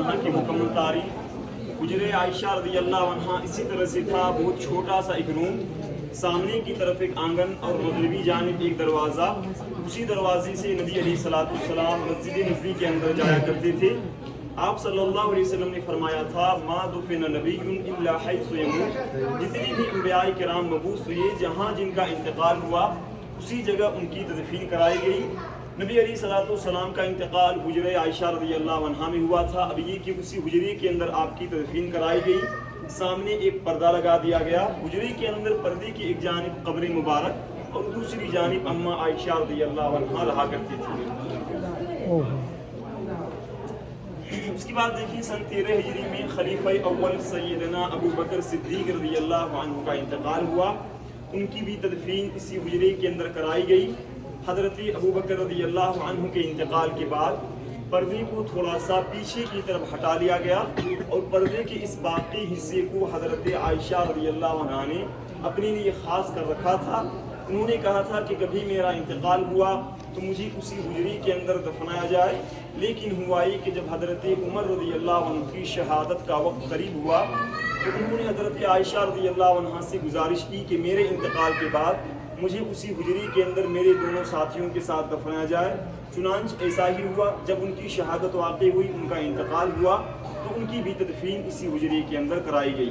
عنہ کی مکمل تاریخ۔ حجرہ عائشہ رضی اللہ عنہ اسی طرح سے تھا، بہت چھوٹا سا ایک روم، سامنے کی طرف ایک آنگن اور مغربی جانب ایک دروازہ۔ اسی دروازے سے نبی علیہ الصلوۃ والسلام مسجد نبوی کے اندر جایا کرتے تھے۔ آپ صلی اللہ علیہ وسلم نے فرمایا تھا ما دفن نبی الا حیث یموت، جتنی بھی انبیاء کرام مبعوث ہوئے جہاں جن کا انتقال ہوا اسی جگہ ان کی تدفین کرائی گئی۔ نبی علیہ الصلوۃ والسلام کا انتقال حجرہ عائشہ رضی اللہ عنہا میں ہوا تھا۔ اب یہ کہ اسی حجرے کے اندر آپ کی تدفین کرائی گئی، سامنے ایک پردہ لگا دیا گیا۔ حجرے کے اندر پردے کی ایک جانب قبر مبارک اور دوسری جانب اماں عائشہ رضی اللہ عنہا رہا کرتی تھی۔ اس کے بعد دیکھیے سن 13 ہجری میں خلیفہ اول سیدنا ابو بکر صدیق رضی اللہ عنہ کا انتقال ہوا، ان کی بھی تدفین اسی حجرے کے اندر کرائی گئی۔ حضرت ابو بکر رضی اللہ عنہ کے انتقال کے بعد پردے کو تھوڑا سا پیچھے کی طرف ہٹا لیا گیا اور پردے کے اس باقی حصے کو حضرت عائشہ رضی اللہ عنہا نے اپنے لیے خاص کر رکھا تھا۔ انہوں نے کہا تھا کہ کبھی میرا انتقال ہوا تو مجھے اسی حجرے کے اندر دفنایا جائے، لیکن ہوا یہ کہ جب حضرت عمر رضی اللہ عنہ کی شہادت کا وقت قریب ہوا تو انہوں نے حضرت عائشہ رضی اللہ عنہا سے گزارش کی کہ میرے انتقال کے بعد مجھے اسی حجرے کے اندر میرے دونوں ساتھیوں کے ساتھ دفنایا جائے۔ چنانچہ ایسا ہی ہوا، جب ان کی شہادت واقع ہوئی، ان کا انتقال ہوا تو ان کی بھی تدفین اسی حجرے کے اندر کرائی گئی۔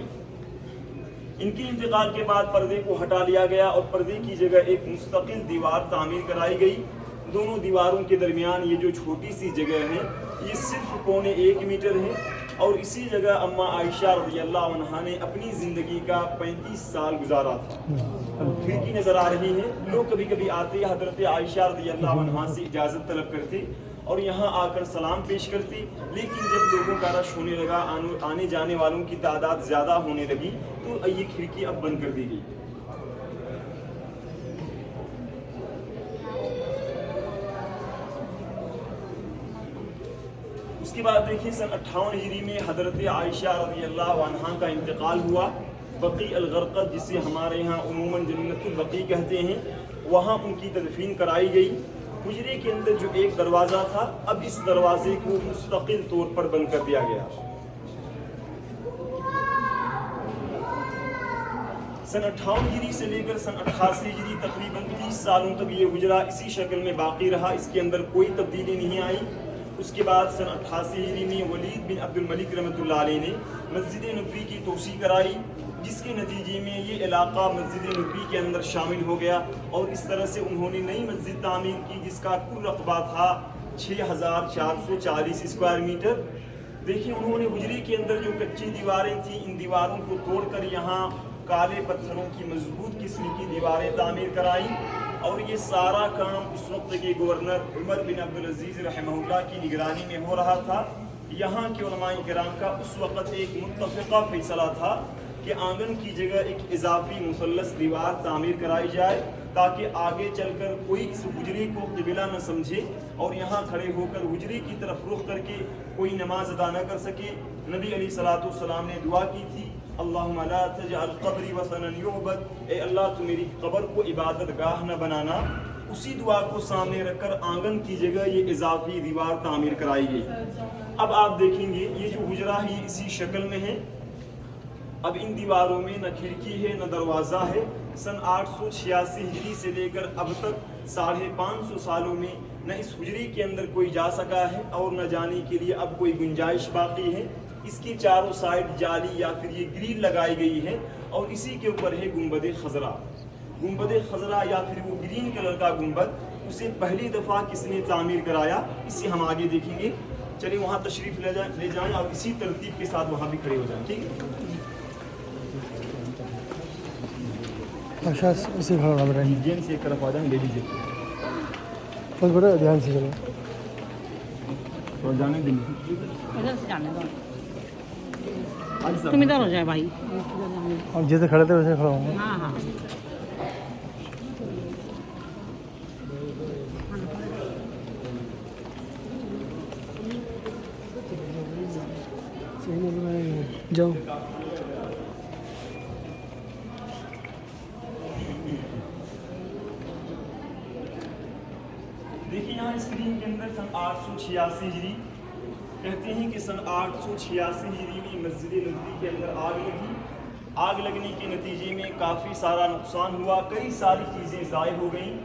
ان کے انتقال کے بعد پردے کو ہٹا لیا گیا اور پردے کی جگہ ایک مستقل دیوار تعمیر کرائی گئی۔ دونوں دیواروں کے درمیان یہ جو چھوٹی سی جگہ ہے یہ صرف 1.25 میٹر ہے، اور اسی جگہ اماں عائشہ رضی اللہ عنہا نے اپنی زندگی کا 35 سال گزارا تھا۔ کھڑکی نظر آ رہی ہے، لوگ کبھی کبھی آتے حضرت عائشہ رضی اللہ عنہا سے اجازت طلب کرتے اور یہاں آ کر سلام پیش کرتی، لیکن جب لوگوں کا رش ہونے لگا، آنے جانے والوں کی تعداد زیادہ ہونے لگی تو یہ کھڑکی اب بند کر دی گئی۔ اس کے بعد دیکھیں سن 58 ہجری میں حضرت عائشہ رضی اللہ عنہا کا انتقال ہوا۔ بقیع الغرقد، جسے ہمارے یہاں عموماً جنت البقیع کہتے ہیں، وہاں ان کی تدفین کرائی گئی۔ حجرے کے اندر جو ایک دروازہ تھا اب اس دروازے کو مستقل طور پر بند کر دیا گیا۔ سن 58 ہجری سے لے کر سن 88 ہجری تقریباً 30 سالوں تک یہ حجرہ اسی شکل میں باقی رہا، اس کے اندر کوئی تبدیلی نہیں آئی۔ اس کے بعد سن 88 ہجری میں ولید بن عبد الملک رحمۃ اللہ علیہ نے مسجد نبوی کی توسیع کرائی، جس کے نتیجے میں یہ علاقہ مسجد نبوی کے اندر شامل ہو گیا، اور اس طرح سے انہوں نے نئی مسجد تعمیر کی جس کا کل رقبہ تھا 6440 اسکوائر میٹر۔ دیکھیں انہوں نے حجرے کے اندر جو کچی دیواریں تھیں ان دیواروں کو توڑ کر یہاں کالے پتھروں کی مضبوط قسم کی دیواریں تعمیر کرائی، اور یہ سارا کام اس وقت کے گورنر عمر بن عبدالعزیز رحمہ اللہ کی نگرانی میں ہو رہا تھا۔ یہاں کے علماء کرام کا اس وقت ایک متفقہ فیصلہ تھا کہ آنگن کی جگہ ایک اضافی مثلث دیوار تعمیر کرائی جائے تاکہ آگے چل کر کوئی اس حجرے کو قبلہ نہ سمجھے اور یہاں کھڑے ہو کر حجرے کی طرف رخ کر کے کوئی نماز ادا نہ کر سکے۔ نبی علیہ الصلوۃ والسلام نے دعا کی تھی، اللہم لا تجعل قبری وثنا یعبد، اے اللہ تو میری قبر کو عبادت گاہ نہ بنانا۔ اسی دعا کو سامنے رکھ کر آنگن کی جگہ یہ اضافی دیوار تعمیر کرائی گئی۔ اب آپ دیکھیں گے یہ جو حجرہ ہے اسی شکل میں ہے، اب ان دیواروں میں نہ کھڑکی ہے نہ دروازہ ہے۔ سن 886 ہجری سے لے کر اب تک 550 سالوں میں نہ اس حجرے کے اندر کوئی جا سکا ہے اور نہ جانے کے لیے اب کوئی گنجائش باقی ہے۔ اس کی چاروں سائڈ جالی یا پھر یہ گریل لگائی گئی ہے، اور اسی کے اوپر ہے گنبد خضرا۔ گنبد خضرا یا پھر وہ گرین کلر کا گنبد، اسے پہلی دفعہ کس نے تعمیر کرایا اسے ہم آگے دیکھیں گے۔ چلیے وہاں تشریف لے جائیں اور اسی ترتیب کے ساتھ وہاں بھی کھڑے ہو جائیں، ٹھیک ہے؟ اسے کھڑا ہونا بیٹا، جین سے ایک طرف آ جائیں، لے لیجیے بس بیٹا دھیان سے چلو، اور جانے دیں ادھر سے جانے دو، تم ادھر ہو جائے بھائی، اور جیسے کھڑے تھے ویسے کھڑا ہوں گا۔ ہاں ہاں جاؤ۔ دیکھیے یہاں اسکرین کے اندر سن 886 ہجری کہتے ہیں کہ سن 886 ہجری میں مسجد نبوی کے اندر آگ لگی. آگ لگنے کے نتیجے میں کافی سارا نقصان ہوا, کئی ساری چیزیں ضائع ہو گئیں.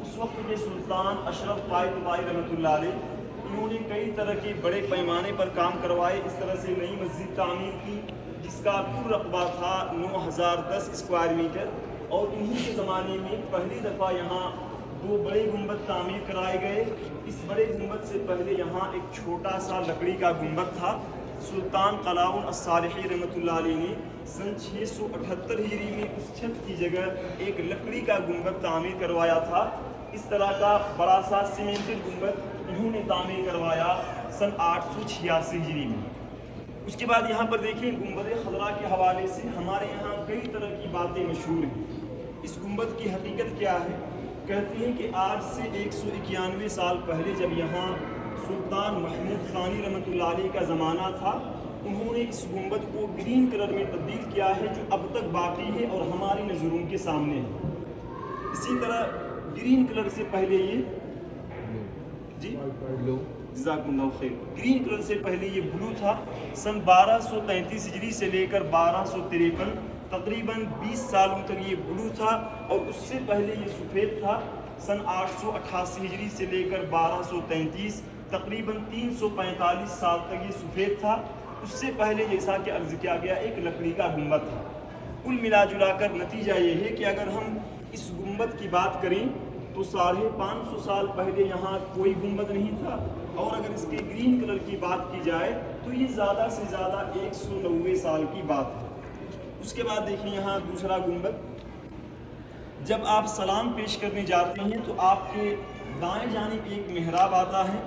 اس وقت کے سلطان اشرف قائد بائی رحمۃ اللہ علیہ, انہوں نے کئی طرح کے بڑے پیمانے پر کام کروائے. اس طرح سے نئی مسجد تعمیر کی جس کا کل رقبہ تھا 9010 اسکوائر میٹر. اور انہی کے زمانے میں پہلی دفعہ یہاں 2 بڑے گنبد تعمیر کرائے گئے. اس بڑے گنبد سے پہلے یہاں ایک چھوٹا سا لکڑی کا گنبد تھا. سلطان قلاؤن الصالحی رحمۃ اللہ علیہ نے سن 678 ہجری میں اس چھت کی جگہ ایک لکڑی کا گنبد تعمیر کروایا تھا. اس طرح کا بڑا سا سیمنٹڈ گنبد انہوں نے تعمیر کروایا سن 886 ہجری میں. اس کے بعد یہاں پر دیکھیں گنبد خضرا کے حوالے سے ہمارے یہاں کئی طرح کی باتیں مشہور ہیں. اس گنبد کی حقیقت کیا ہے؟ کہتے ہیں کہ آج سے 191 سال پہلے جب یہاں سلطان محمود ثانی رحمۃ اللہ علیہ کا زمانہ تھا, انہوں نے اس گنبد کو گرین کلر میں تبدیل کیا ہے جو اب تک باقی ہے اور ہماری نظروں کے سامنے ہے. اسی طرح گرین کلر سے پہلے یہ جزاکم اللہ خیر, گرین کلر سے پہلے یہ بلو تھا. سن 1233 ہجری سے لے کر 1253 تقریباً 20 سالوں تک یہ بلو تھا. اور اس سے پہلے یہ سفید تھا. سن 888 ہجری سے لے کر 1233 تقریباً 345 سال تک یہ سفید تھا. اس سے پہلے جیسا کہ عرض کیا گیا ایک لکڑی کا گنبد تھا. کل ملا جلا کر نتیجہ یہ ہے کہ اگر ہم اس گنبد کی بات کریں تو 550 سال پہلے یہاں کوئی گنبد نہیں تھا. اور اگر اس کے گرین کلر کی بات کی جائے تو یہ زیادہ سے زیادہ 190 سال کی بات ہے. اس کے بعد دیکھیں یہاں دوسرا گنبد. جب آپ سلام پیش کرنے جاتے ہیں تو آپ کے دائیں جانب ایک محراب آتا ہے.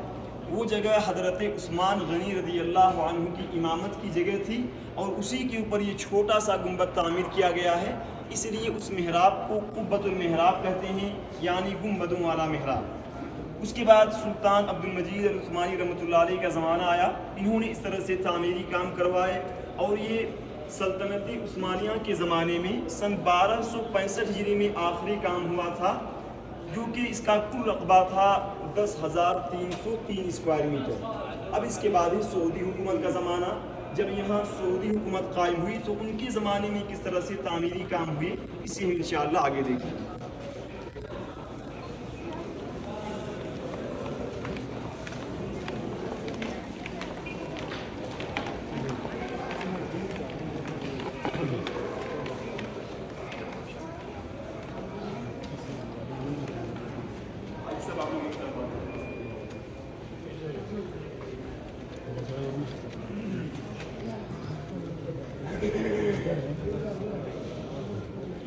وہ جگہ حضرت عثمان غنی رضی اللہ عنہ کی امامت کی جگہ تھی اور اسی کے اوپر یہ چھوٹا سا گنبد تعمیر کیا گیا ہے. اس لیے اس محراب کو قبۃ المحراب کہتے ہیں, یعنی گنبدوں والا محراب. اس کے بعد سلطان عبد المجید العثمانی رحمۃ اللہ علیہ کا زمانہ آیا. انہوں نے اس طرح سے تعمیری کام کروائے اور یہ سلطنت عثمانیہ کے زمانے میں سن 1265 ہجری میں آخری کام ہوا تھا, جو کہ اس کا کل رقبہ تھا 10,303 اسکوائر میٹر. اب اس کے بعد ہی سعودی حکومت کا زمانہ. جب یہاں سعودی حکومت قائم ہوئی تو ان کے زمانے میں کس طرح سے تعمیری کام ہوئے اسی میں انشاءاللہ آگے دیکھیں.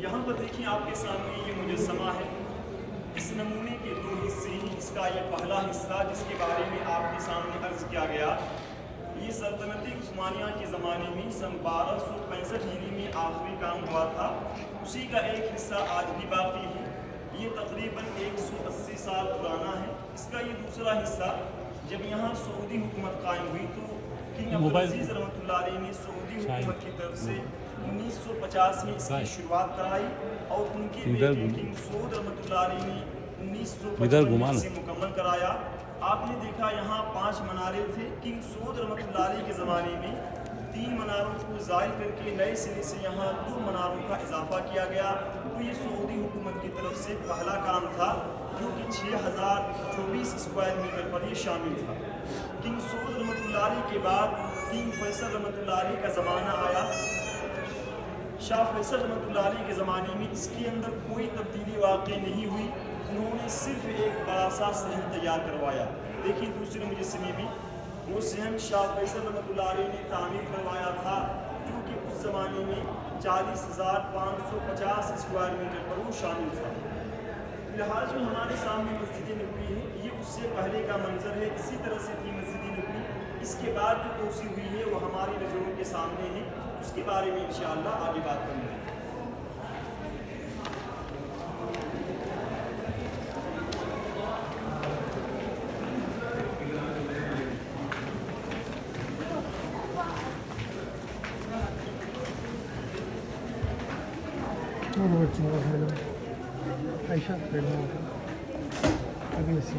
یہاں پر دیکھیں آپ کے سامنے یہ مجسمہ ہے. اس نمونے کے 2 حصے ہیں. اس کا یہ پہلا حصہ جس کے بارے میں آپ کے سامنے عرض کیا گیا, یہ سلطنت عثمانیہ کے زمانے میں سن 1265 ہجری میں آخری کام ہوا تھا. اسی کا ایک حصہ آج بھی باقی ہے. یہ تقریباً 180 سال پرانا ہے. اس کا یہ دوسرا حصہ جب یہاں سعودی حکومت قائم ہوئی تو کنگ عبدالعزیز رحمۃ اللہ علیہ نے سعودی حکومت کی طرف سے 1950 میں اس کی شروعات کرائی اور ان کے بیٹے کنگ سعود رحمۃ اللہ علیہ نے 1955 سے مکمل کرایا. آپ نے دیکھا یہاں 5 منارے تھے. کنگ سعود رحمۃ اللہ علیہ کے زمانے میں 3 مناروں کو زائل کر کے نئے سرے سے یہاں 2 مناروں کا اضافہ کیا گیا. تو یہ سعودی حکومت کی طرف سے پہلا کام تھا جو کہ 6024 اسکوائر میٹر پر یہ شامل تھا. کنگ سعود رحمۃ اللہ علیہ کے بعد کنگ فیصل رحمۃ اللہ علیہ کا زمانہ آیا. شاہ فیصل رحمۃ اللہ علیہ کے زمانے میں اس کے اندر کوئی تبدیلی واقع نہیں ہوئی. انہوں نے صرف ایک بڑا سا صحن تیار کروایا. دیکھیں دوسرے مجسمے میں وہ صحن شاہ فیصل رحمۃ اللہ علیہ نے تعمیر کروایا تھا جو کہ اس زمانے میں 40,550 اسکوائر میٹر پر وہ شامل تھا. فی الحال جو ہمارے سامنے مسجد نبوی ہے یہ اس سے پہلے کا منظر ہے. اسی طرح سے تھی مسجد نبوی. اس کے بعد جو توسیع ہوئی ہے وہ ہماری نظروں کے سامنے ہے. اس کے بارے میں انشاءاللہ آگے بات کریں گے. عائشہ ابھی ایسی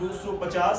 250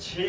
6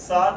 7